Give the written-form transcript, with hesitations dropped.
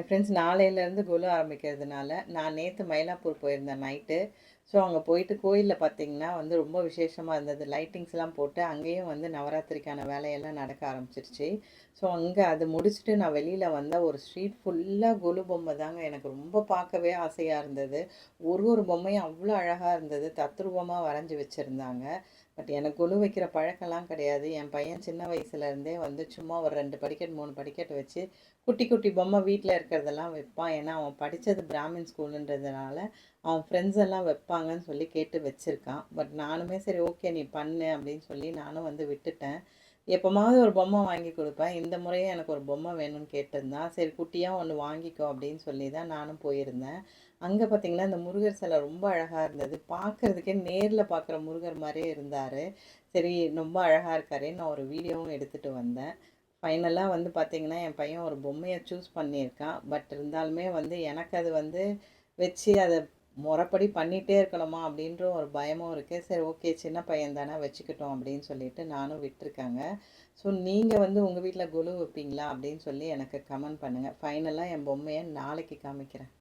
Friends நாளையிலேருந்து குலு ஆரம்பிக்கிறதுனால நான் நேற்று மயிலாப்பூர் போயிருந்தேன் நைட்டு. ஸோ அங்கே போயிட்டு கோயிலில் பார்த்தீங்கன்னா ரொம்ப விசேஷமாக இருந்தது. லைட்டிங்ஸ்லாம் போட்டு அங்கேயும் நவராத்திரிக்கான வேலையெல்லாம் நடக்க ஆரம்பிச்சிருச்சு. ஸோ அங்கே அது முடிச்சுட்டு நான் வெளியில் வந்தால் ஒரு ஸ்ட்ரீட் ஃபுல்லாக கொலு பொம்மை தாங்க. எனக்கு ரொம்ப பார்க்கவே ஆசையாக இருந்தது. ஒரு ஒரு பொம்மையும் அவ்வளோ அழகாக இருந்தது. தத்ரூபமாக வரைஞ்சி வச்சுருந்தாங்க. பட் எனக்கு கொலு வைக்கிற பழக்கம்லாம் கிடையாது. என் பையன் சின்ன வயசுலேருந்தே சும்மா ஒரு 2 படிக்கட்டு 3 படிக்கட்டு வச்சு குட்டி குட்டி பொம்மை வீட்டில் இருக்கிறதெல்லாம் வைப்பான். ஏன்னா அவன் படித்தது பிராமின் ஸ்கூலுன்றதுனால அவன் ஃப்ரெண்ட்ஸ் எல்லாம் வைப்பாங்கன்னு சொல்லி கேட்டு வச்சுருக்கான். பட் நானுமே சரி ஓகே நீ பண்ணு அப்படின்னு சொல்லி நானும் விட்டுட்டேன். எப்போமாவது ஒரு பொம்மை வாங்கி கொடுப்பேன். இந்த முறையே எனக்கு ஒரு பொம்மை வேணும்னு கேட்டிருந்தான். சரி குட்டியாக ஒன்று வாங்கிக்கோ அப்படின்னு சொல்லி தான் நானும் போயிருந்தேன். அங்கே பார்த்தீங்கன்னா இந்த முருகர் சிலை ரொம்ப அழகாக இருந்தது. பார்க்குறதுக்கே நேரில் பார்க்குற முருகர் மாதிரியே இருந்தார். சரி ரொம்ப அழகாக இருக்காரே, நான் ஒரு வீடியோவும் எடுத்துகிட்டு வந்தேன். ஃபைனலாக பார்த்தீங்கன்னா என் பையன் ஒரு பொம்மையை சூஸ் பண்ணியிருக்கான். பட் இருந்தாலுமே எனக்கு அது வச்சு அதை முறைப்படி பண்ணிகிட்டே இருக்கணுமா அப்படின்ற ஒரு பயமும் இருக்குது. சரி ஓகே சின்ன பையன் தானே வச்சுக்கிட்டோம் அப்படின்னு சொல்லிட்டு நானும் விட்டுருக்காங்க. ஸோ நீங்கள் உங்கள் வீட்டில் கொலு வைப்பீங்களா அப்படின்னு சொல்லி எனக்கு கமெண்ட் பண்ணுங்கள். ஃபைனலாக என் பொம்மையை நாளைக்கு காமிக்கிறேன்.